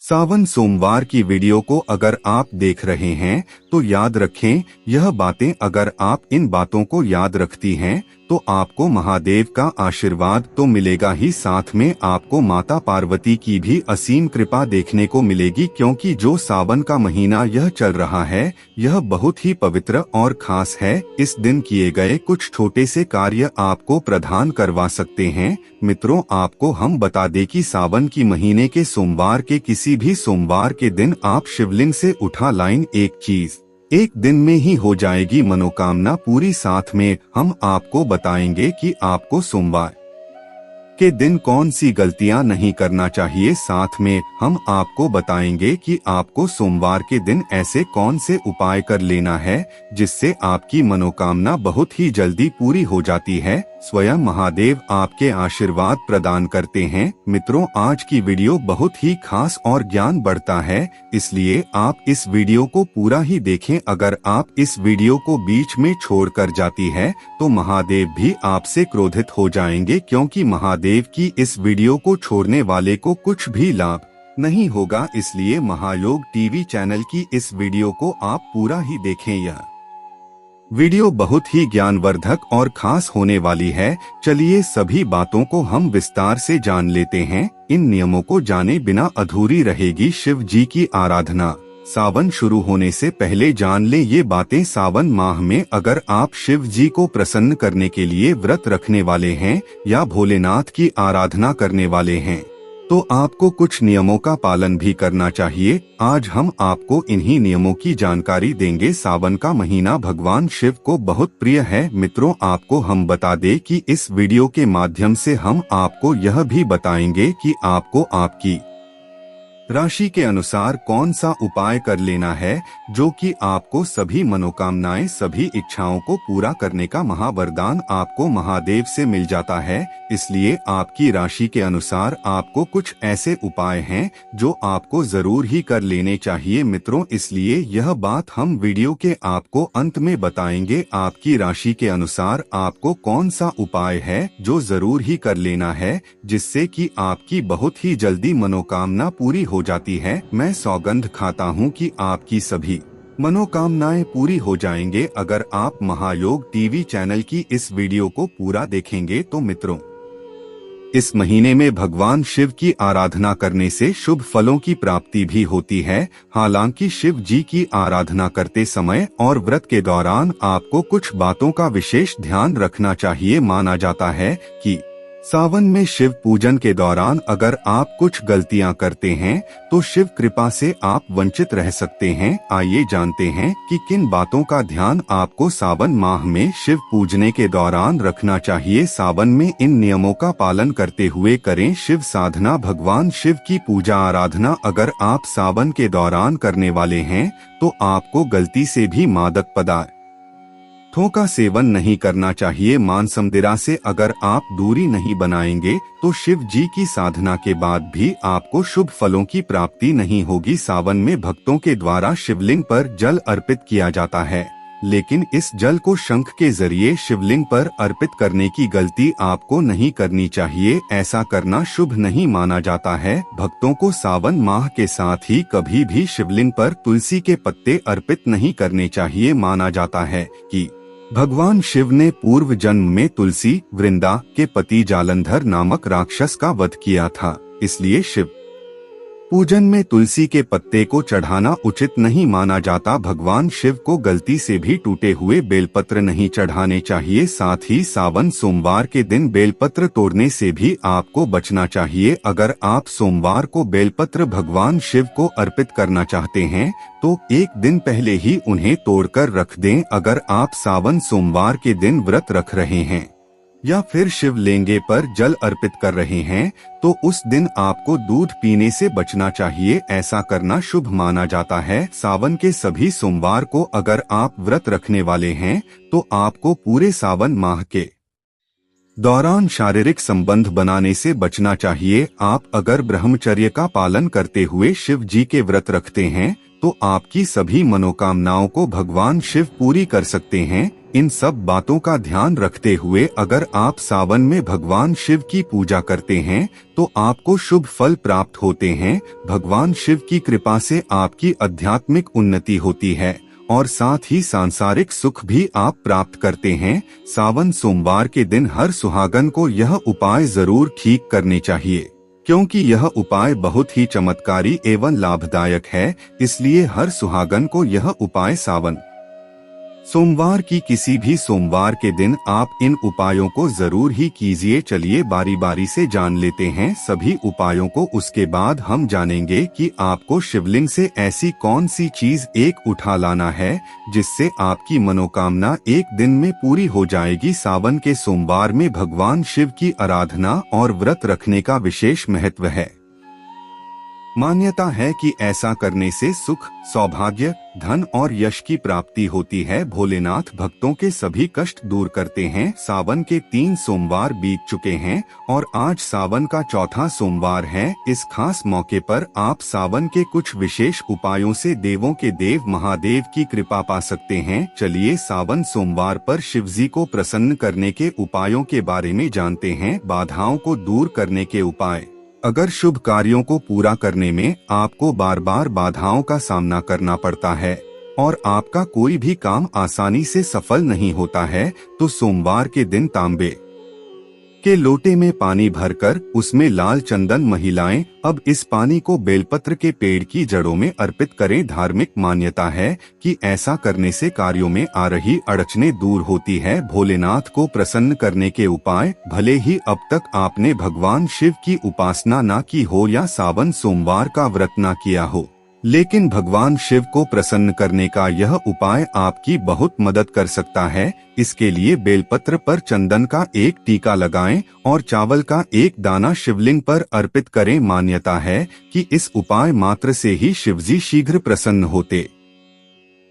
सावन सोमवार की वीडियो को अगर आप देख रहे हैं तो याद रखें, यह बातें अगर आप इन बातों को याद रखती हैं तो आपको महादेव का आशीर्वाद तो मिलेगा ही, साथ में आपको माता पार्वती की भी असीम कृपा देखने को मिलेगी। क्योंकि जो सावन का महीना यह चल रहा है यह बहुत ही पवित्र और खास है। इस दिन किए गए कुछ छोटे से कार्य आपको प्रदान करवा सकते हैं। मित्रों, आपको हम बता दें कि सावन की महीने के सोमवार के किसी भी सोमवार के दिन आप शिवलिंग से उठा लाइन एक चीज एक दिन में ही हो जाएगी मनोकामना पूरी। साथ में हम आपको बताएंगे कि आपको सोमवार के दिन कौन सी गलतियां नहीं करना चाहिए। साथ में हम आपको बताएंगे कि आपको सोमवार के दिन ऐसे कौन से उपाय कर लेना है जिससे आपकी मनोकामना बहुत ही जल्दी पूरी हो जाती है। स्वयं महादेव आपके आशीर्वाद प्रदान करते हैं। मित्रों, आज की वीडियो बहुत ही खास और ज्ञान बढ़ता है, इसलिए आप इस वीडियो को पूरा ही देखें। अगर आप इस वीडियो को बीच में छोड़कर जाती है तो महादेव भी आपसे क्रोधित हो जाएंगे, क्योंकि महादेव की इस वीडियो को छोड़ने वाले को कुछ भी लाभ नहीं होगा। इसलिए महायोग टीवी चैनल की इस वीडियो को आप पूरा ही देखें। यह वीडियो बहुत ही ज्ञानवर्धक और खास होने वाली है। चलिए सभी बातों को हम विस्तार से जान लेते हैं। इन नियमों को जाने बिना अधूरी रहेगी शिव जी की आराधना। सावन शुरू होने से पहले जान ले ये बातें। सावन माह में अगर आप शिव जी को प्रसन्न करने के लिए व्रत रखने वाले हैं या भोलेनाथ की आराधना करने वाले हैं तो आपको कुछ नियमों का पालन भी करना चाहिए। आज हम आपको इन्हीं नियमों की जानकारी देंगे। सावन का महीना भगवान शिव को बहुत प्रिय है। मित्रों, आपको हम बता दें कि इस वीडियो के माध्यम से हम आपको यह भी बताएंगे कि आपको आपकी राशि के अनुसार कौन सा उपाय कर लेना है जो कि आपको सभी मनोकामनाएं, सभी इच्छाओं को पूरा करने का महावरदान आपको महादेव से मिल जाता है। इसलिए आपकी राशि के अनुसार आपको कुछ ऐसे उपाय हैं जो आपको जरूर ही कर लेने चाहिए। मित्रों, इसलिए यह बात हम वीडियो के आपको अंत में बताएंगे। आपकी राशि के अनुसार आपको कौन सा उपाय है जो जरूर ही कर लेना है जिससे कि आपकी बहुत ही जल्दी मनोकामना पूरी हो जाती है। मैं सौगंध खाता हूँ कि आपकी सभी मनोकामनाएं पूरी हो जाएंगे अगर आप महायोग टीवी चैनल की इस वीडियो को पूरा देखेंगे। तो मित्रों, इस महीने में भगवान शिव की आराधना करने से शुभ फलों की प्राप्ति भी होती है। हालांकि शिव जी की आराधना करते समय और व्रत के दौरान आपको कुछ बातों का विशेष ध्यान रखना चाहिए। माना जाता है कि सावन में शिव पूजन के दौरान अगर आप कुछ गलतियां करते हैं तो शिव कृपा से आप वंचित रह सकते हैं। आइए जानते हैं कि किन बातों का ध्यान आपको सावन माह में शिव पूजने के दौरान रखना चाहिए। सावन में इन नियमों का पालन करते हुए करें शिव साधना, भगवान शिव की पूजा आराधना। अगर आप सावन के दौरान करने वाले हैं तो आपको गलती से भी मादक पदार्थों का सेवन नहीं करना चाहिए। मांस मदिरा से अगर आप दूरी नहीं बनाएंगे तो शिव जी की साधना के बाद भी आपको शुभ फलों की प्राप्ति नहीं होगी। सावन में भक्तों के द्वारा शिवलिंग पर जल अर्पित किया जाता है, लेकिन इस जल को शंख के जरिए शिवलिंग पर अर्पित करने की गलती आपको नहीं करनी चाहिए। ऐसा करना शुभ नहीं माना जाता है। भक्तों को सावन माह के साथ ही कभी भी शिवलिंग पर तुलसी के पत्ते अर्पित नहीं करने चाहिए। माना जाता है कि भगवान शिव ने पूर्व जन्म में तुलसी वृंदा के पति जालंधर नामक राक्षस का वध किया था, इसलिए शिव पूजन में तुलसी के पत्ते को चढ़ाना उचित नहीं माना जाता। भगवान शिव को गलती से भी टूटे हुए बेलपत्र नहीं चढ़ाने चाहिए। साथ ही सावन सोमवार के दिन बेलपत्र तोड़ने से भी आपको बचना चाहिए। अगर आप सोमवार को बेलपत्र भगवान शिव को अर्पित करना चाहते हैं तो एक दिन पहले ही उन्हें तोड़कर रख दें। अगर आप सावन सोमवार के दिन व्रत रख रहे हैं या फिर शिवलिंग पर जल अर्पित कर रहे हैं तो उस दिन आपको दूध पीने से बचना चाहिए। ऐसा करना शुभ माना जाता है। सावन के सभी सोमवार को अगर आप व्रत रखने वाले हैं तो आपको पूरे सावन माह के दौरान शारीरिक संबंध बनाने से बचना चाहिए। आप अगर ब्रह्मचर्य का पालन करते हुए शिव जी के व्रत रखते हैं तो आपकी सभी मनोकामनाओं को भगवान शिव पूरी कर सकते हैं। इन सब बातों का ध्यान रखते हुए अगर आप सावन में भगवान शिव की पूजा करते हैं तो आपको शुभ फल प्राप्त होते हैं। भगवान शिव की कृपा से आपकी आध्यात्मिक उन्नति होती है और साथ ही सांसारिक सुख भी आप प्राप्त करते हैं। सावन सोमवार के दिन हर सुहागन को यह उपाय जरूर ठीक करने चाहिए, क्योंकि यह उपाय बहुत ही चमत्कारी एवं लाभदायक है। इसलिए हर सुहागन को यह उपाय सावन सोमवार की किसी भी सोमवार के दिन आप इन उपायों को जरूर ही कीजिए। चलिए बारी बारी से जान लेते हैं सभी उपायों को। उसके बाद हम जानेंगे कि आपको शिवलिंग से ऐसी कौन सी चीज एक उठा लाना है जिससे आपकी मनोकामना एक दिन में पूरी हो जाएगी। सावन के सोमवार में भगवान शिव की आराधना और व्रत रखने का विशेष महत्व है। मान्यता है कि ऐसा करने से सुख, सौभाग्य, धन और यश की प्राप्ति होती है। भोलेनाथ भक्तों के सभी कष्ट दूर करते हैं। सावन के 3 सोमवार बीत चुके हैं और आज सावन का चौथा सोमवार है। इस खास मौके पर आप सावन के कुछ विशेष उपायों से देवों के देव महादेव की कृपा पा सकते हैं। चलिए सावन सोमवार पर शिवजी को प्रसन्न करने के उपायों के बारे में जानते हैं। बाधाओं को दूर करने के उपाय। अगर शुभ कार्यों को पूरा करने में आपको बार बार बाधाओं का सामना करना पड़ता है और आपका कोई भी काम आसानी से सफल नहीं होता है तो सोमवार के दिन तांबे के लोटे में पानी भरकर उसमें लाल चंदन मिलाएं। अब इस पानी को बेलपत्र के पेड़ की जड़ों में अर्पित करें। धार्मिक मान्यता है कि ऐसा करने से कार्यों में आ रही अड़चनें दूर होती है। भोलेनाथ को प्रसन्न करने के उपाय। भले ही अब तक आपने भगवान शिव की उपासना ना की हो या सावन सोमवार का व्रत ना किया हो, लेकिन भगवान शिव को प्रसन्न करने का यह उपाय आपकी बहुत मदद कर सकता है। इसके लिए बेलपत्र पर चंदन का एक टीका लगाएं और चावल का एक दाना शिवलिंग पर अर्पित करें। मान्यता है कि इस उपाय मात्र से ही शिवजी शीघ्र प्रसन्न होते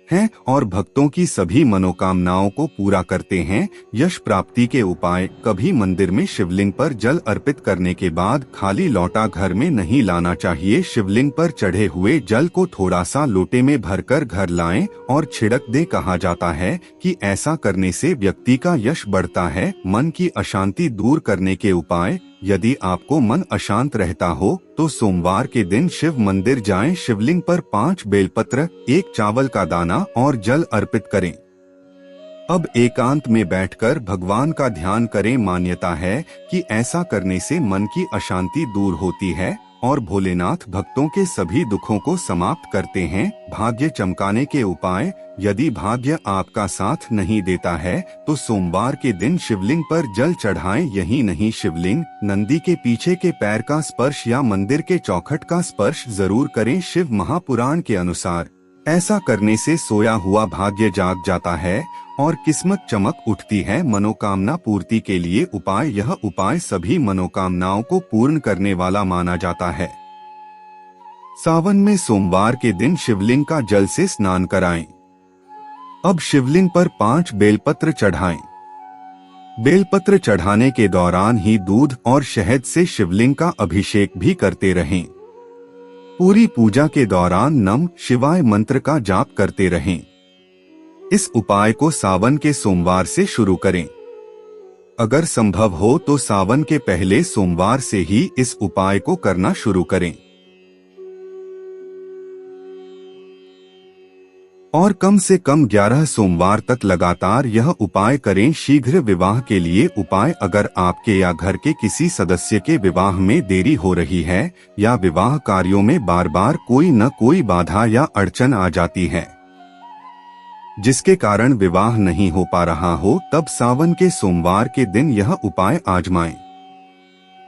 हैं और भक्तों की सभी मनोकामनाओं को पूरा करते हैं। यश प्राप्ति के उपाय। कभी मंदिर में शिवलिंग पर जल अर्पित करने के बाद खाली लौटा घर में नहीं लाना चाहिए। शिवलिंग पर चढ़े हुए जल को थोड़ा सा लोटे में भरकर घर लाएं और छिड़क दें। कहा जाता है कि ऐसा करने से व्यक्ति का यश बढ़ता है। मन की अशांति दूर करने के उपाय। यदि आपको मन अशांत रहता हो तो सोमवार के दिन शिव मंदिर जाएं। शिवलिंग पर 5 बेलपत्र, 1 चावल का दाना और जल अर्पित करें। अब एकांत में बैठकर भगवान का ध्यान करें। मान्यता है कि ऐसा करने से मन की अशांति दूर होती है और भोलेनाथ भक्तों के सभी दुखों को समाप्त करते हैं। भाग्य चमकाने के उपाय। यदि भाग्य आपका साथ नहीं देता है तो सोमवार के दिन शिवलिंग पर जल चढ़ाएं। यही नहीं, शिवलिंग, नंदी के पीछे के पैर का स्पर्श या मंदिर के चौखट का स्पर्श जरूर करें। शिव महापुराण के अनुसार ऐसा करने से सोया हुआ भाग्य जाग जाता है और किस्मत चमक उठती है। मनोकामना पूर्ति के लिए उपाय। यह उपाय सभी मनोकामनाओं को पूर्ण करने वाला माना जाता है। सावन में सोमवार के दिन शिवलिंग का जल से स्नान कराएं। अब शिवलिंग पर 5 बेलपत्र चढ़ाएं। बेलपत्र चढ़ाने के दौरान ही दूध और शहद से शिवलिंग का अभिषेक भी करते रहें। पूरी पूजा के दौरान नमः शिवाय मंत्र का जाप करते रहें। इस उपाय को सावन के सोमवार से शुरू करें। अगर संभव हो तो सावन के पहले सोमवार से ही इस उपाय को करना शुरू करें और कम से कम 11 सोमवार तक लगातार यह उपाय करें। शीघ्र विवाह के लिए उपाय। अगर आपके या घर के किसी सदस्य के विवाह में देरी हो रही है या विवाह कार्यों में बार बार कोई न कोई बाधा या अड़चन आ जाती है जिसके कारण विवाह नहीं हो पा रहा हो, तब सावन के सोमवार के दिन यह उपाय आजमाएं।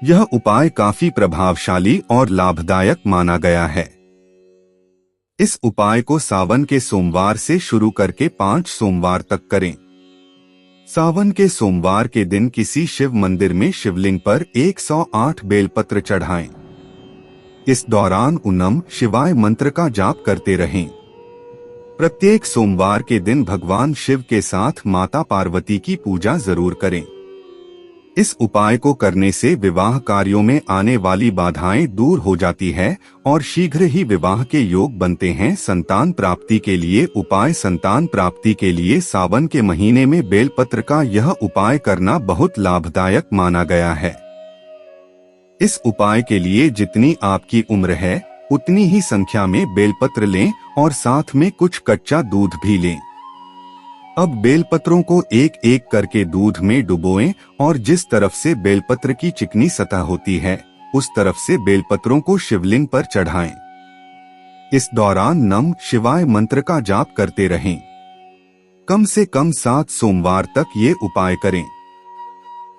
यह उपाय काफी प्रभावशाली और लाभदायक माना गया है। इस उपाय को सावन के सोमवार से शुरू करके 5 सोमवार तक करें। सावन के सोमवार के दिन किसी शिव मंदिर में शिवलिंग पर 108 बेलपत्र चढ़ाएं। इस दौरान ओम नमः शिवाय मंत्र का जाप करते रहें। प्रत्येक सोमवार के दिन भगवान शिव के साथ माता पार्वती की पूजा जरूर करें। इस उपाय को करने से विवाह कार्यों में आने वाली बाधाएं दूर हो जाती है और शीघ्र ही विवाह के योग बनते हैं। संतान प्राप्ति के लिए उपाय। संतान प्राप्ति के लिए सावन के महीने में बेलपत्र का यह उपाय करना बहुत लाभदायक माना गया है। इस उपाय के लिए जितनी आपकी उम्र है उतनी ही संख्या में बेलपत्र लें और साथ में कुछ कच्चा दूध भी लें। अब बेलपत्रों को एक एक करके दूध में डुबोएं और जिस तरफ से बेलपत्र की चिकनी सतह होती है उस तरफ से बेलपत्रों को शिवलिंग पर चढ़ाएं। इस दौरान नम शिवाय मंत्र का जाप करते रहें। कम से कम 7 सोमवार तक ये उपाय करें।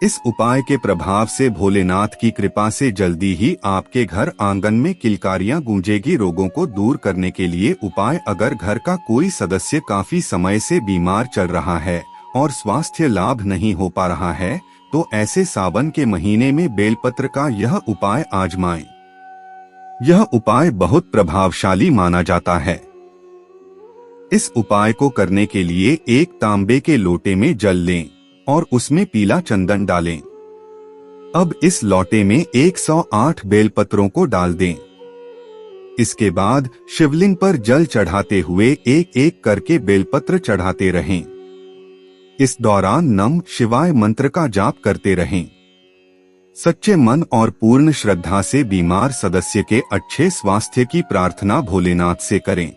इस उपाय के प्रभाव से भोलेनाथ की कृपा से जल्दी ही आपके घर आंगन में किलकारियां गूंजेगी। रोगों को दूर करने के लिए उपाय। अगर घर का कोई सदस्य काफी समय से बीमार चल रहा है और स्वास्थ्य लाभ नहीं हो पा रहा है तो ऐसे सावन के महीने में बेलपत्र का यह उपाय आजमाएं। यह उपाय बहुत प्रभावशाली माना जाता है। इस उपाय को करने के लिए एक तांबे के लोटे में जल लें और उसमें पीला चंदन डालें। अब इस लोटे में 108 बेलपत्रों को डाल दें। इसके बाद शिवलिंग पर जल चढ़ाते हुए एक एक करके बेलपत्र चढ़ाते रहें। इस दौरान नम शिवाय मंत्र का जाप करते रहें। सच्चे मन और पूर्ण श्रद्धा से बीमार सदस्य के अच्छे स्वास्थ्य की प्रार्थना भोलेनाथ से करें।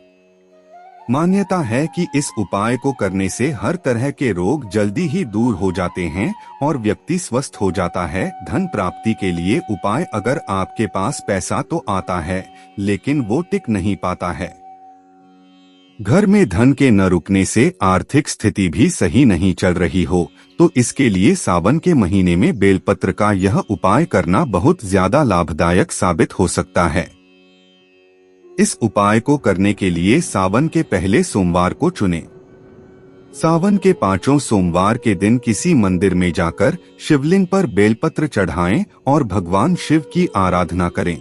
मान्यता है कि इस उपाय को करने से हर तरह के रोग जल्दी ही दूर हो जाते हैं और व्यक्ति स्वस्थ हो जाता है। धन प्राप्ति के लिए उपाय। अगर आपके पास पैसा तो आता है लेकिन वो टिक नहीं पाता है, घर में धन के न रुकने से आर्थिक स्थिति भी सही नहीं चल रही हो, तो इसके लिए सावन के महीने में बेलपत्र का यह उपाय करना बहुत ज्यादा लाभदायक साबित हो सकता है। इस उपाय को करने के लिए सावन के पहले सोमवार को चुनें। सावन के 5 सोमवार के दिन किसी मंदिर में जाकर शिवलिंग पर बेलपत्र चढ़ाएं और भगवान शिव की आराधना करें।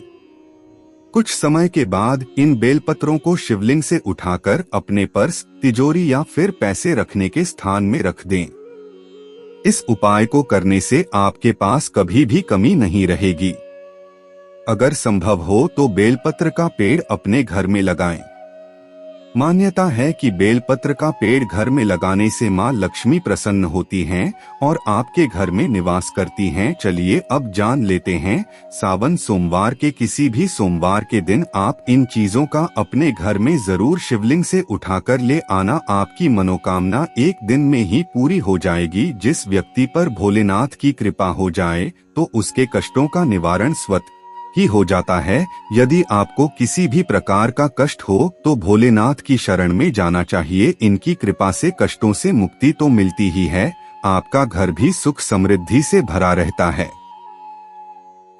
कुछ समय के बाद इन बेलपत्रों को शिवलिंग से उठाकर अपने पर्स, तिजोरी या फिर पैसे रखने के स्थान में रख दें। इस उपाय को करने से आपके पास कभी भी कमी नहीं रहेगी। अगर संभव हो तो बेलपत्र का पेड़ अपने घर में लगाएं। मान्यता है कि बेलपत्र का पेड़ घर में लगाने से मां लक्ष्मी प्रसन्न होती हैं और आपके घर में निवास करती हैं। चलिए अब जान लेते हैं। सावन सोमवार के किसी भी सोमवार के दिन आप इन चीजों का अपने घर में जरूर शिवलिंग से उठाकर ले आना। आपकी मनोकामना एक दिन में ही पूरी हो जाएगी। जिस व्यक्ति पर भोलेनाथ की कृपा हो जाए तो उसके कष्टों का निवारण स्वतः ही हो जाता है। यदि आपको किसी भी प्रकार का कष्ट हो तो भोलेनाथ की शरण में जाना चाहिए। इनकी कृपा से कष्टों से मुक्ति तो मिलती ही है, आपका घर भी सुख समृद्धि से भरा रहता है।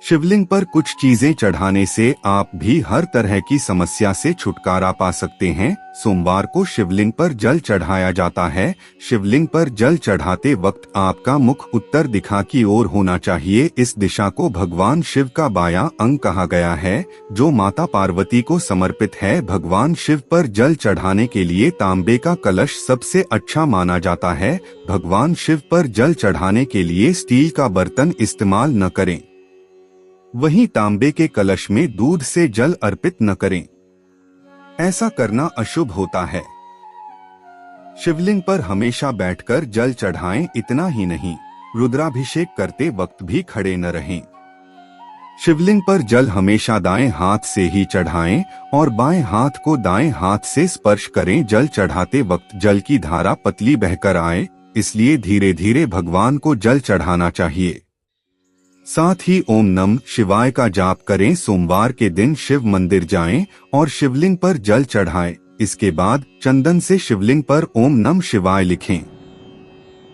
शिवलिंग पर कुछ चीजें चढ़ाने से आप भी हर तरह की समस्या से छुटकारा पा सकते हैं। सोमवार को शिवलिंग पर जल चढ़ाया जाता है। शिवलिंग पर जल चढ़ाते वक्त आपका मुख उत्तर दिशा की ओर होना चाहिए। इस दिशा को भगवान शिव का बायां अंग कहा गया है, जो माता पार्वती को समर्पित है। भगवान शिव पर जल चढ़ाने के लिए तांबे का कलश सबसे अच्छा माना जाता है। भगवान शिव पर जल चढ़ाने के लिए स्टील का बर्तन इस्तेमाल न करें। वहीं तांबे के कलश में दूध से जल अर्पित न करें, ऐसा करना अशुभ होता है। शिवलिंग पर हमेशा बैठकर जल चढ़ाएं। इतना ही नहीं, रुद्राभिषेक करते वक्त भी खड़े न रहें। शिवलिंग पर जल हमेशा दाएं हाथ से ही चढ़ाएं और बाएं हाथ को दाएं हाथ से स्पर्श करें। जल चढ़ाते वक्त जल की धारा पतली बहकर आए, इसलिए धीरे धीरे भगवान को जल चढ़ाना चाहिए। साथ ही ओम नम शिवाय का जाप करें। सोमवार के दिन शिव मंदिर जाएं और शिवलिंग पर जल चढ़ाएं। इसके बाद चंदन से शिवलिंग पर ओम नम शिवाय लिखें।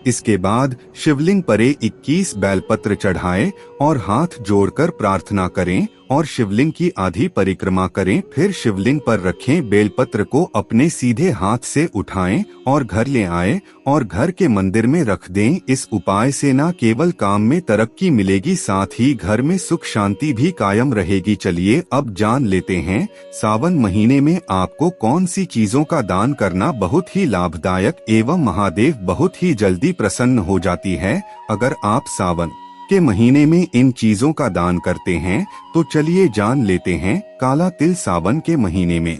इसके बाद शिवलिंग पर 21 बेलपत्र चढ़ाएं और हाथ जोड़कर प्रार्थना करें और शिवलिंग की आधी परिक्रमा करें। फिर शिवलिंग पर रखें बेलपत्र को अपने सीधे हाथ से उठाएं और घर ले आएं और घर के मंदिर में रख दें। इस उपाय से न केवल काम में तरक्की मिलेगी, साथ ही घर में सुख शांति भी कायम रहेगी। चलिए अब जान लेते हैं सावन महीने में आपको कौन सी चीजों का दान करना बहुत ही लाभदायक एवं महादेव बहुत ही जल्दी प्रसन्न हो जाती है। अगर आप सावन के महीने में इन चीजों का दान करते हैं, तो चलिए जान लेते हैं काला तिल सावन के महीने में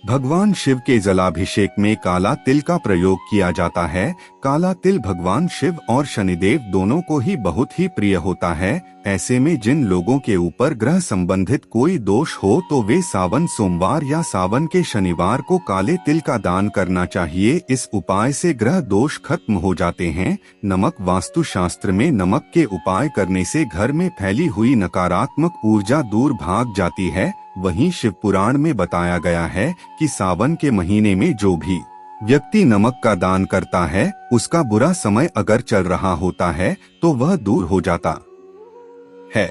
भगवान शिव के जलाभिषेक में काला तिल का प्रयोग किया जाता है। काला तिल भगवान शिव और शनिदेव दोनों को ही बहुत ही प्रिय होता है। ऐसे में जिन लोगों के ऊपर ग्रह संबंधित कोई दोष हो तो वे सावन सोमवार या सावन के शनिवार को काले तिल का दान करना चाहिए। इस उपाय से ग्रह दोष खत्म हो जाते हैं। नमक वास्तु शास्त्र में नमक के उपाय करने से घर में फैली हुई नकारात्मक ऊर्जा दूर भाग जाती है। वहीं शिव पुराण में बताया गया है कि सावन के महीने में जो भी व्यक्ति नमक का दान करता है, उसका बुरा समय अगर चल रहा होता है तो वह दूर हो जाता है।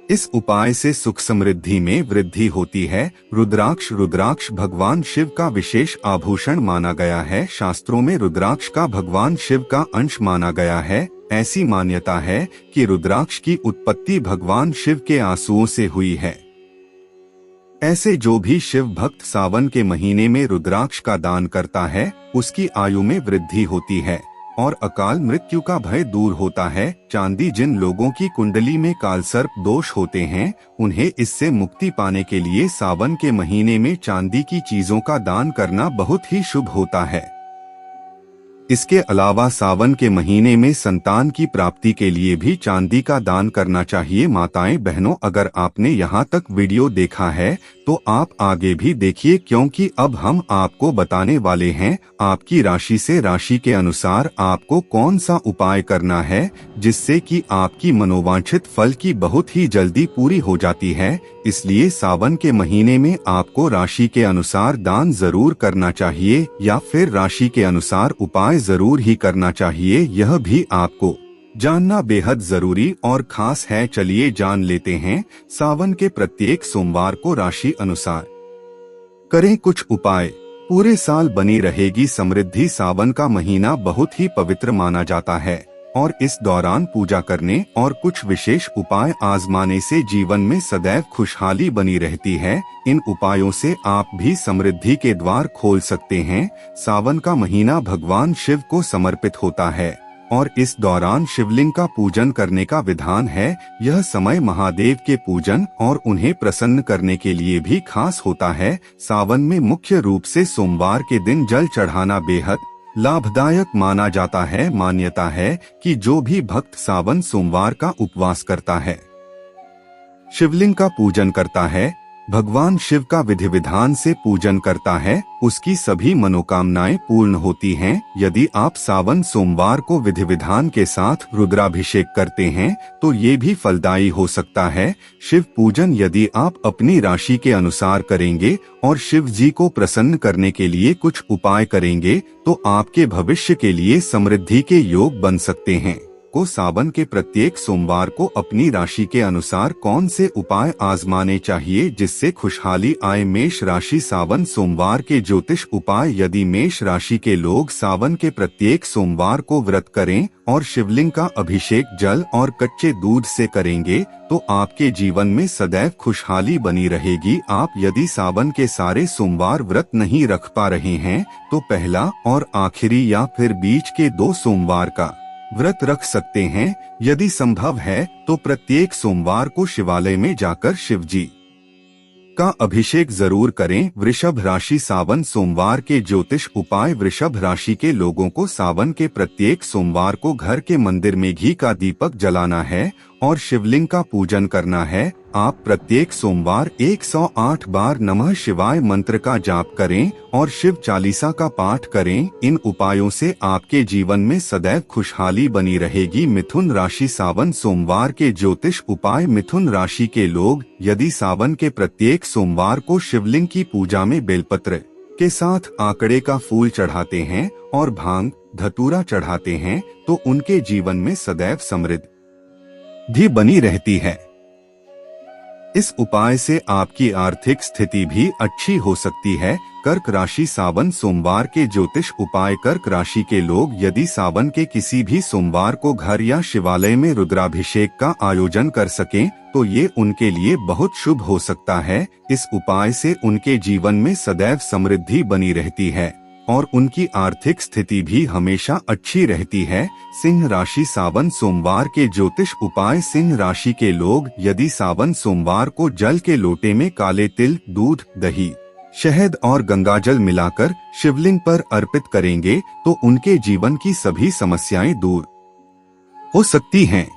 इस उपाय से सुख समृद्धि में वृद्धि होती है। रुद्राक्ष भगवान शिव का विशेष आभूषण माना गया है। शास्त्रों में रुद्राक्ष का भगवान शिव का अंश माना गया है। ऐसी मान्यता है कि रुद्राक्ष की उत्पत्ति भगवान शिव के आंसुओं से हुई है। ऐसे जो भी शिव भक्त सावन के महीने में रुद्राक्ष का दान करता है, उसकी आयु में वृद्धि होती है और अकाल मृत्यु का भय दूर होता है। चांदी जिन लोगों की कुंडली में कालसर्प दोष होते हैं, उन्हें इससे मुक्ति पाने के लिए सावन के महीने में चांदी की चीजों का दान करना बहुत ही शुभ होता है। इसके अलावा सावन के महीने में संतान की प्राप्ति के लिए भी चांदी का दान करना चाहिए। माताएं बहनों, अगर आपने यहाँ तक वीडियो देखा है तो आप आगे भी देखिए, क्योंकि अब हम आपको बताने वाले हैं आपकी राशि से राशि के अनुसार आपको कौन सा उपाय करना है, जिससे कि आपकी मनोवांछित फल की बहुत ही जल्दी पूरी हो जाती है। इसलिए सावन के महीने में आपको राशि के अनुसार दान जरूर करना चाहिए या फिर राशि के अनुसार उपाय जरूर ही करना चाहिए। यह भी आपको जानना बेहद जरूरी और खास है। चलिए जान लेते हैं सावन के प्रत्येक सोमवार को राशि अनुसार करें कुछ उपाय। पूरे साल बनी रहेगी समृद्धि। सावन का महीना बहुत ही पवित्र माना जाता है और इस दौरान पूजा करने और कुछ विशेष उपाय आजमाने से जीवन में सदैव खुशहाली बनी रहती है। इन उपायों से आप भी समृद्धि के द्वार खोल सकते हैं। सावन का महीना भगवान शिव को समर्पित होता है और इस दौरान शिवलिंग का पूजन करने का विधान है। यह समय महादेव के पूजन और उन्हें प्रसन्न करने के लिए भी खास होता है। सावन में मुख्य रूप से सोमवार के दिन जल चढ़ाना बेहद लाभदायक माना जाता है। मान्यता है कि जो भी भक्त सावन सोमवार का उपवास करता है, शिवलिंग का पूजन करता है, भगवान शिव का विधि विधान से पूजन करता है, उसकी सभी मनोकामनाएं पूर्ण होती हैं। यदि आप सावन सोमवार को विधि विधान के साथ रुद्राभिषेक करते हैं तो ये भी फलदायी हो सकता है। शिव पूजन यदि आप अपनी राशि के अनुसार करेंगे और शिव जी को प्रसन्न करने के लिए कुछ उपाय करेंगे तो आपके भविष्य के लिए समृद्धि के योग बन सकते हैं। को सावन के प्रत्येक सोमवार को अपनी राशि के अनुसार कौन से उपाय आजमाने चाहिए जिससे खुशहाली आए। मेष राशि सावन सोमवार के ज्योतिष उपाय। यदि मेष राशि के लोग सावन के प्रत्येक सोमवार को व्रत करें और शिवलिंग का अभिषेक जल और कच्चे दूध से करेंगे तो आपके जीवन में सदैव खुशहाली बनी रहेगी। आप यदि सावन के सारे सोमवार व्रत नहीं रख पा रहे हैं तो पहला और आखिरी या फिर बीच के 2 सोमवार का व्रत रख सकते हैं। यदि संभव है तो प्रत्येक सोमवार को शिवालय में जाकर शिव जी का अभिषेक जरूर करें। वृषभ राशि सावन सोमवार के ज्योतिष उपाय। वृषभ राशि के लोगों को सावन के प्रत्येक सोमवार को घर के मंदिर में घी का दीपक जलाना है और शिवलिंग का पूजन करना है। आप प्रत्येक सोमवार 108 बार नमः शिवाय मंत्र का जाप करें और शिव चालीसा का पाठ करें। इन उपायों से आपके जीवन में सदैव खुशहाली बनी रहेगी। मिथुन राशि सावन सोमवार के ज्योतिष उपाय। मिथुन राशि के लोग यदि सावन के प्रत्येक सोमवार को शिवलिंग की पूजा में बेलपत्र के साथ आंकड़े का फूल चढ़ाते हैं और भांग धतूरा चढ़ाते हैं तो उनके जीवन में सदैव समृद्धि बनी रहती है। इस उपाय से आपकी आर्थिक स्थिति भी अच्छी हो सकती है। कर्क राशि सावन सोमवार के ज्योतिष उपाय। कर्क राशि के लोग यदि सावन के किसी भी सोमवार को घर या शिवालय में रुद्राभिषेक का आयोजन कर सकें तो ये उनके लिए बहुत शुभ हो सकता है। इस उपाय से उनके जीवन में सदैव समृद्धि बनी रहती है। और उनकी आर्थिक स्थिति भी हमेशा अच्छी रहती है। सिंह राशि सावन सोमवार के ज्योतिष उपाय। सिंह राशि के लोग यदि सावन सोमवार को जल के लोटे में काले तिल, दूध, दही, शहद और गंगाजल मिलाकर शिवलिंग पर अर्पित करेंगे तो उनके जीवन की सभी समस्याएं दूर हो सकती हैं।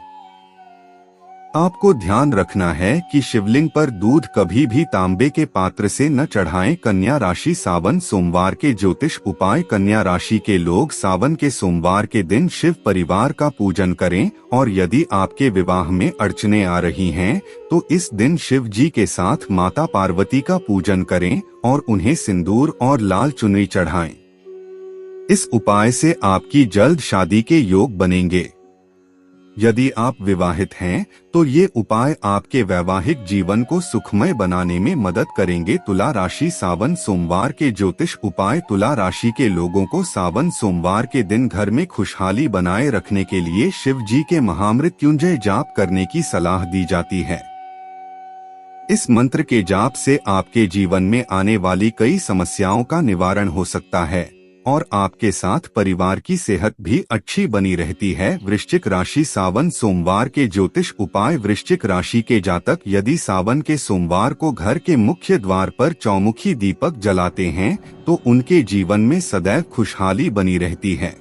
आपको ध्यान रखना है कि शिवलिंग पर दूध कभी भी तांबे के पात्र से न चढ़ाएं। कन्या राशि सावन सोमवार के ज्योतिष उपाय। कन्या राशि के लोग सावन के सोमवार के दिन शिव परिवार का पूजन करें और यदि आपके विवाह में अड़चनें आ रही हैं तो इस दिन शिव जी के साथ माता पार्वती का पूजन करें और उन्हें सिंदूर और लाल चुनरी चढ़ाएं। इस उपाय से आपकी जल्द शादी के योग बनेंगे। यदि आप विवाहित हैं तो ये उपाय आपके वैवाहिक जीवन को सुखमय बनाने में मदद करेंगे। तुला राशि सावन सोमवार के ज्योतिष उपाय। तुला राशि के लोगों को सावन सोमवार के दिन घर में खुशहाली बनाए रखने के लिए शिव जी के महामृत्युंजय जाप करने की सलाह दी जाती है। इस मंत्र के जाप से आपके जीवन में आने वाली कई समस्याओं का निवारण हो सकता है और आपके साथ परिवार की सेहत भी अच्छी बनी रहती है। वृश्चिक राशि सावन सोमवार के ज्योतिष उपाय। वृश्चिक राशि के जातक यदि सावन के सोमवार को घर के मुख्य द्वार पर चौमुखी दीपक जलाते हैं तो उनके जीवन में सदैव खुशहाली बनी रहती है।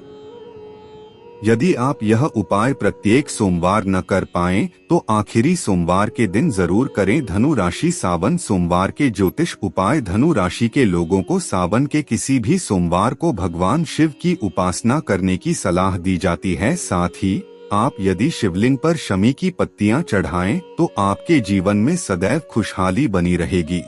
यदि आप यह उपाय प्रत्येक सोमवार न कर पाएं तो आखिरी सोमवार के दिन जरूर करें। धनु राशि सावन सोमवार के ज्योतिष उपाय। धनु राशि के लोगों को सावन के किसी भी सोमवार को भगवान शिव की उपासना करने की सलाह दी जाती है। साथ ही आप यदि शिवलिंग पर शमी की पत्तियां चढ़ाएं तो आपके जीवन में सदैव खुशहाली बनी रहेगी।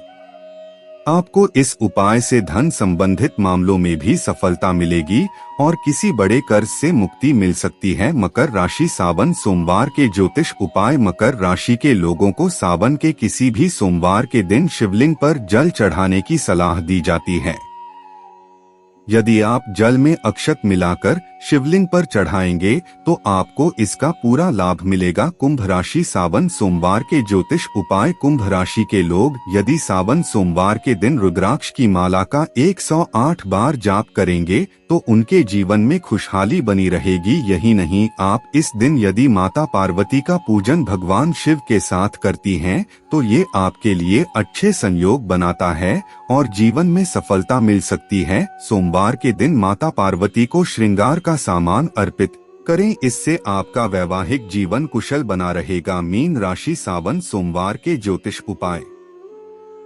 आपको इस उपाय से धन संबंधित मामलों में भी सफलता मिलेगी और किसी बड़े कर्ज से मुक्ति मिल सकती है। मकर राशि सावन सोमवार के ज्योतिष उपाय। मकर राशि के लोगों को सावन के किसी भी सोमवार के दिन शिवलिंग पर जल चढ़ाने की सलाह दी जाती है। यदि आप जल में अक्षत मिलाकर शिवलिंग पर चढ़ाएंगे तो आपको इसका पूरा लाभ मिलेगा। कुंभ राशि सावन सोमवार के ज्योतिष उपाय। कुंभ राशि के लोग यदि सावन सोमवार के दिन रुद्राक्ष की माला का 108 बार जाप करेंगे तो उनके जीवन में खुशहाली बनी रहेगी। यही नहीं, आप इस दिन यदि माता पार्वती का पूजन भगवान शिव के साथ करती हैं तो ये आपके लिए अच्छे संयोग बनाता है और जीवन में सफलता मिल सकती है। सोमवार के दिन माता पार्वती को श्रृंगार का सामान अर्पित करें, इससे आपका वैवाहिक जीवन कुशल बना रहेगा। मीन राशि सावन सोमवार के ज्योतिष उपाय।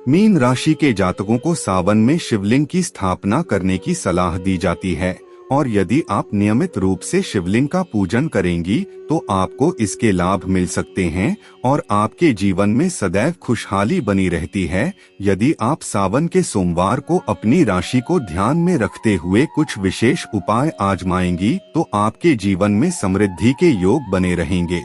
मीन राशि के जातकों को सावन में शिवलिंग की स्थापना करने की सलाह दी जाती है और यदि आप नियमित रूप से शिवलिंग का पूजन करेंगी तो आपको इसके लाभ मिल सकते हैं और आपके जीवन में सदैव खुशहाली बनी रहती है। यदि आप सावन के सोमवार को अपनी राशि को ध्यान में रखते हुए कुछ विशेष उपाय आजमाएंगी तो आपके जीवन में समृद्धि के योग बने रहेंगे।